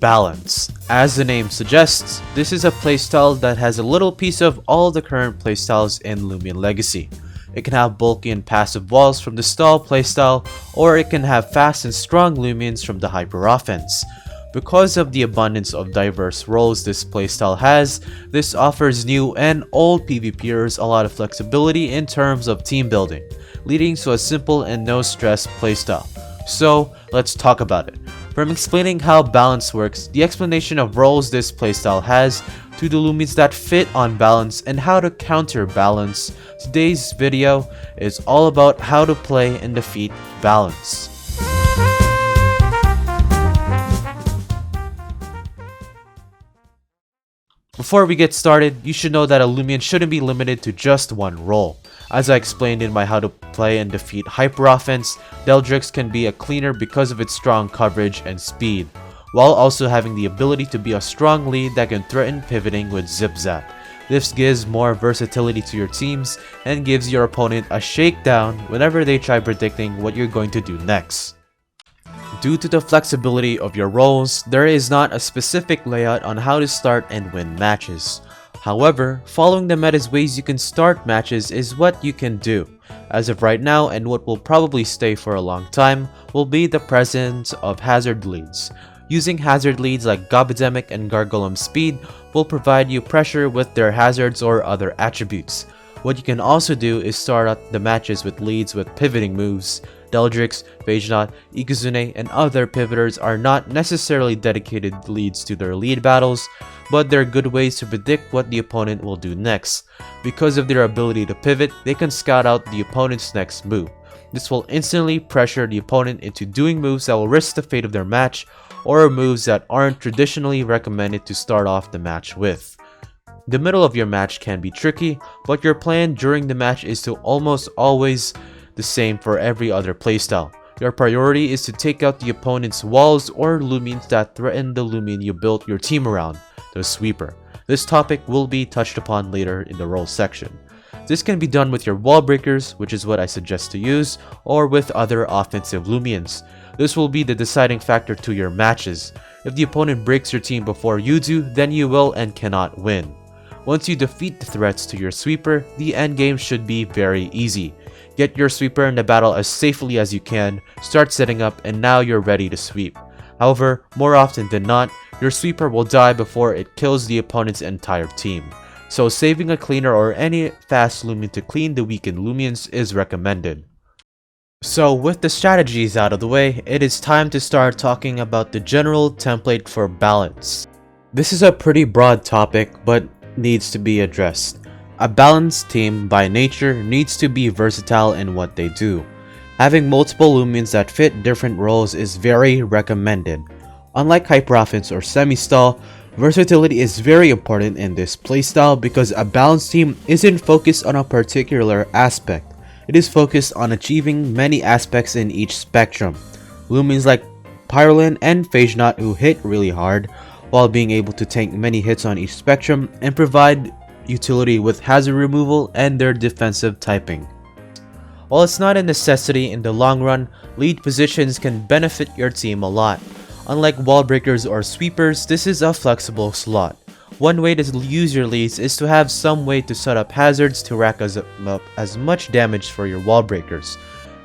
Balance. As the name suggests, this is a playstyle that has a little piece of all the current playstyles in Lumion Legacy. It can have bulky and passive walls from the stall playstyle, or it can have fast and strong Lumions from the hyper offense. Because of the abundance of diverse roles this playstyle has, this offers new and old PvPers a lot of flexibility in terms of team building, leading to a simple and no stress playstyle. So let's talk about it. From explaining how balance works, the explanation of roles this playstyle has, to the Lumions that fit on balance and how to counter balance, today's video is all about how to play and defeat balance. Before we get started, you should know that a Lumion shouldn't be limited to just one role. As I explained in my how to play and defeat hyper offense, Deldrix can be a cleaner because of its strong coverage and speed, while also having the ability to be a strong lead that can threaten pivoting with Zip Zap. This gives more versatility to your teams and gives your opponent a shakedown whenever they try predicting what you're going to do next. Due to the flexibility of your roles, there is not a specific layout on how to start and win matches. However, following the meta's ways you can start matches is what you can do. As of right now, and what will probably stay for a long time, will be the presence of hazard leads. Using hazard leads like Gobidemic and Gargolem Speed will provide you pressure with their hazards or other attributes. What you can also do is start out the matches with leads with pivoting moves. Deldrix, Phagenot, Ikizune, and other pivoters are not necessarily dedicated leads to their lead battles, but they're good ways to predict what the opponent will do next. Because of their ability to pivot, they can scout out the opponent's next move. This will instantly pressure the opponent into doing moves that will risk the fate of their match, or moves that aren't traditionally recommended to start off the match with. The middle of your match can be tricky, but your plan during the match is to almost always the same for every other playstyle. Your priority is to take out the opponent's walls or Lumions that threaten the Lumion you built your team around, the sweeper. This topic will be touched upon later in the role section. This can be done with your wall breakers, which is what I suggest to use, or with other offensive Lumions. This will be the deciding factor to your matches. If the opponent breaks your team before you do, then you will and cannot win. Once you defeat the threats to your sweeper, the endgame should be very easy. Get your sweeper in the battle as safely as you can, start setting up, and now you're ready to sweep. However, more often than not, your sweeper will die before it kills the opponent's entire team. So saving a cleaner or any fast Lumion to clean the weakened Lumions is recommended. So with the strategies out of the way, it is time to start talking about the general template for balance. This is a pretty broad topic, but needs to be addressed. A balanced team by nature needs to be versatile in what they do. Having multiple Lumions that fit different roles is very recommended. Unlike hyper offense or semi-stall, versatility is very important in this playstyle because a balanced team isn't focused on a particular aspect. It is focused on achieving many aspects in each spectrum. Lumions like Pyrolin and Phagenot who hit really hard, while being able to tank many hits on each spectrum and provide utility with hazard removal and their defensive typing. While it's not a necessity in the long run, lead positions can benefit your team a lot. Unlike wall breakers or sweepers, this is a flexible slot. One way to use your leads is to have some way to set up hazards to rack up as much damage for your wall breakers.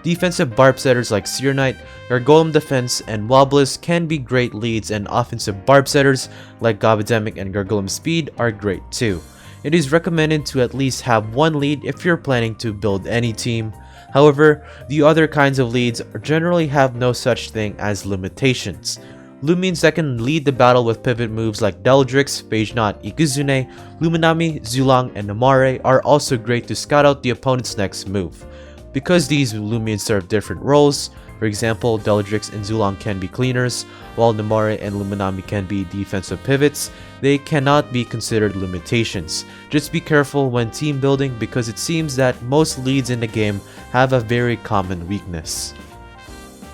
Defensive barb setters like Seer Knight, your Golem Defense, and Wobblisk can be great leads, and offensive barb setters like Gobidemic and Gargolem Speed are great too. It is recommended to at least have one lead if you're planning to build any team. However, the other kinds of leads generally have no such thing as limitations. Lumions that can lead the battle with pivot moves like Deldrix, Phagenot, Ikizune, Luminami, Zulong, and Namare are also great to scout out the opponent's next move. Because these Lumions serve different roles, for example, Deldrix and Zulong can be cleaners, while Namare and Luminami can be defensive pivots, they cannot be considered limitations. Just be careful when team building because it seems that most leads in the game have a very common weakness.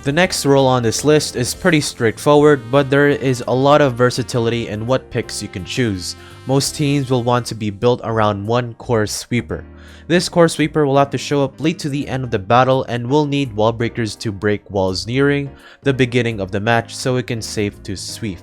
The next role on this list is pretty straightforward, but there is a lot of versatility in what picks you can choose. Most teams will want to be built around one core sweeper. This core sweeper will have to show up late to the end of the battle and will need wall breakers to break walls nearing the beginning of the match so it can save to sweep.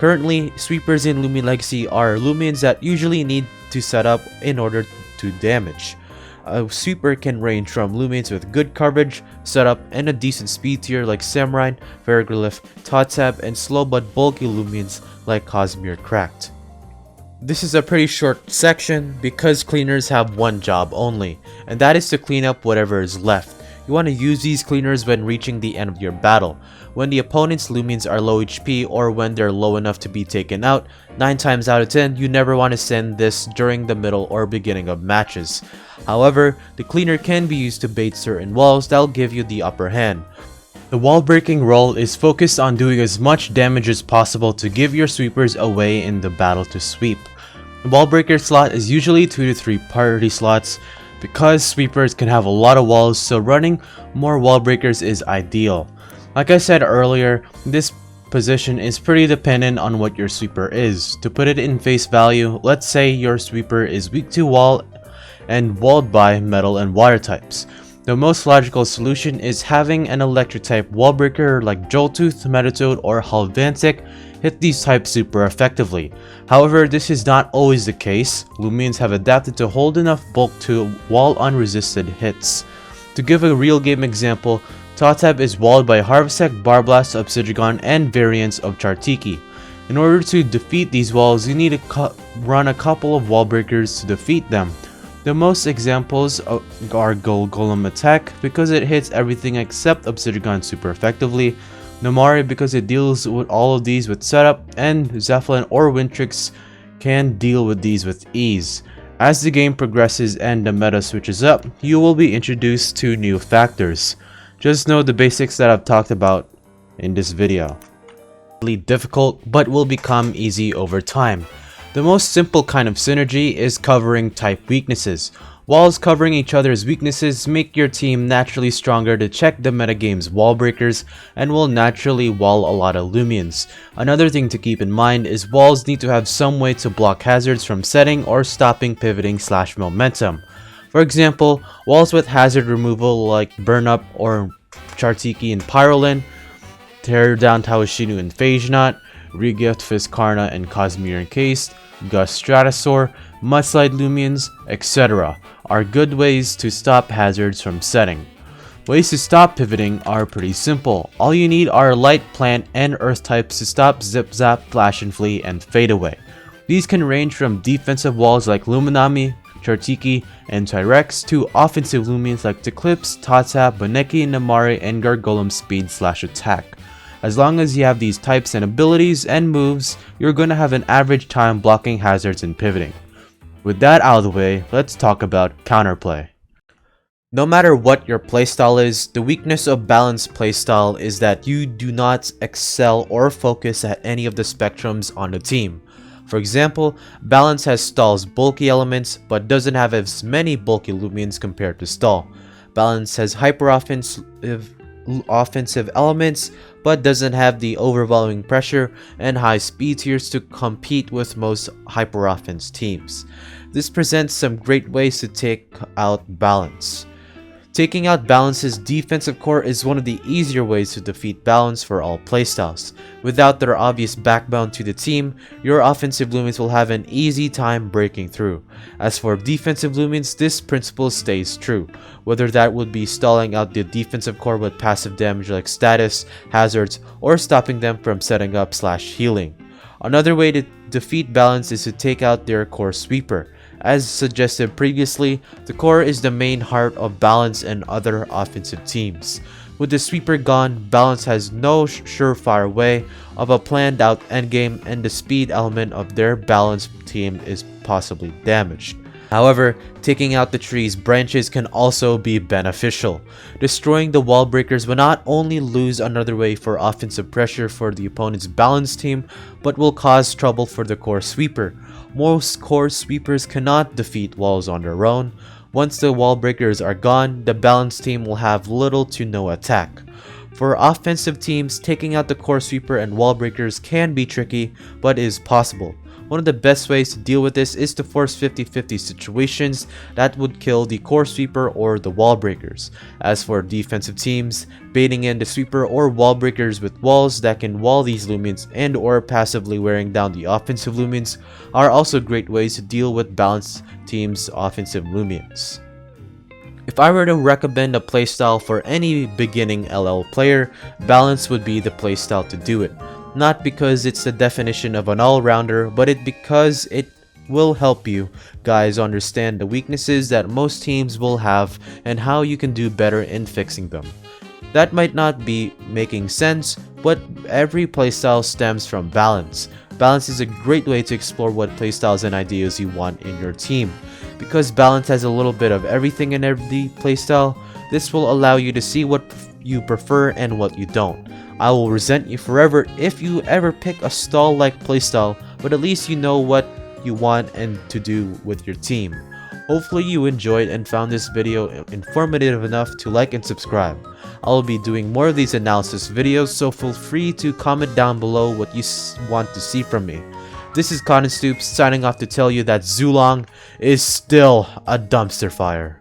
Currently, sweepers in Lumion Legacy are Lumions that usually need to set up in order to damage. A sweeper can range from Lumions with good coverage, setup, and a decent speed tier like Samurai, Variglyph, Totsab, and slow but bulky Lumions like Cosmere Cracked. This is a pretty short section because cleaners have one job only, and that is to clean up whatever is left. You want to use these cleaners when reaching the end of your battle, when the opponent's Lumions are low HP or when they're low enough to be taken out. 9 times out of 10, you never want to send this during the middle or beginning of matches. However, the cleaner can be used to bait certain walls that'll give you the upper hand. The wall breaking role is focused on doing as much damage as possible to give your sweepers a way in the battle to sweep. The wall breaker slot is usually 2 to 3 party slots because sweepers can have a lot of walls, so running more wall breakers is ideal. Like I said earlier, this position is pretty dependent on what your sweeper is. To put it in face value, let's say your sweeper is weak to wall and walled by metal and water types. The most logical solution is having an electric type wall breaker like Joltooth, Metatoad, or Halvantic hit these types super effectively. However, this is not always the case. Lumions have adapted to hold enough bulk to wall unresisted hits. To give a real game example, Totsab is walled by Harvestech, Barblast, Obsidian, and variants of Chartiki. In order to defeat these walls, you need to run a couple of wall breakers to defeat them. The most examples are Golem Attack because it hits everything except Obsidian super effectively, Nomari because it deals with all of these with setup, and Zeppelin or Wintrix can deal with these with ease. As the game progresses and the meta switches up, you will be introduced to new factors. Just know the basics that I've talked about in this video. Really difficult, but will become easy over time. The most simple kind of synergy is covering type weaknesses. Walls covering each other's weaknesses make your team naturally stronger to check the metagame's wall breakers and will naturally wall a lot of Lumions. Another thing to keep in mind is walls need to have some way to block hazards from setting or stopping pivoting / momentum. For example, walls with hazard removal like Burn Up or Chartiki and Pyrolin, Tear Down Tawashinu and Phage Knot, Regift Fiscarna and Cosmere Encased, Gust Stratosaur, Mudslide Lumions, etc. are good ways to stop hazards from setting. Ways to stop pivoting are pretty simple. All you need are light, plant, and earth types to stop Zip Zap, Flash and Flee, and Fade Away. These can range from defensive walls like Luminami, Chartiki, and Tyrex to offensive Lumions like Teclipse, Totsab, Boneki, Namari, and Gargolem speed / attack. As long as you have these types and abilities and moves, you're gonna have an average time blocking hazards and pivoting. With that out of the way, let's talk about Counterplay. No matter what your playstyle is, the weakness of balanced playstyle is that you do not excel or focus at any of the spectrums on the team. For example, Balance has Stall's bulky elements but doesn't have as many bulky Lumions compared to Stall. Balance has hyper offensive elements but doesn't have the overwhelming pressure and high speed tiers to compete with most hyper offense teams. This presents some great ways to take out Balance. Taking out Balance's defensive core is one of the easier ways to defeat Balance for all playstyles. Without their obvious backbone to the team, your offensive Lumions will have an easy time breaking through. As for defensive Lumions, this principle stays true, whether that would be stalling out the defensive core with passive damage like status, hazards, or stopping them from setting up / healing. Another way to defeat Balance is to take out their core sweeper. As suggested previously, the core is the main heart of Balance and other offensive teams. With the sweeper gone, Balance has no surefire way of a planned out endgame, and the speed element of their Balance team is possibly damaged. However, taking out the tree's branches can also be beneficial. Destroying the wall breakers will not only lose another way for offensive pressure for the opponent's Balance team, but will cause trouble for the core sweeper. Most core sweepers cannot defeat walls on their own. Once the wall breakers are gone, the Balance team will have little to no attack. For offensive teams, taking out the core sweeper and wall breakers can be tricky, but is possible. One of the best ways to deal with this is to force 50-50 situations that would kill the core sweeper or the wall breakers. As for defensive teams, baiting in the sweeper or wall breakers with walls that can wall these Lumians and or passively wearing down the offensive Lumians are also great ways to deal with balanced teams' offensive Lumians. If I were to recommend a playstyle for any beginning LL player, balance would be the playstyle to do it. Not because it's the definition of an all-rounder, but because it will help you guys understand the weaknesses that most teams will have and how you can do better in fixing them. That might not be making sense, but every playstyle stems from balance. Balance is a great way to explore what playstyles and ideas you want in your team. Because balance has a little bit of everything in every playstyle, this will allow you to see what you prefer and what you don't. I will resent you forever if you ever pick a stall-like playstyle, but at least you know what you want and to do with your team. Hopefully you enjoyed and found this video informative enough to like and subscribe. I will be doing more of these analysis videos, so feel free to comment down below what you want to see from me. This is Cotton Stoops signing off to tell you that Zulong is still a dumpster fire.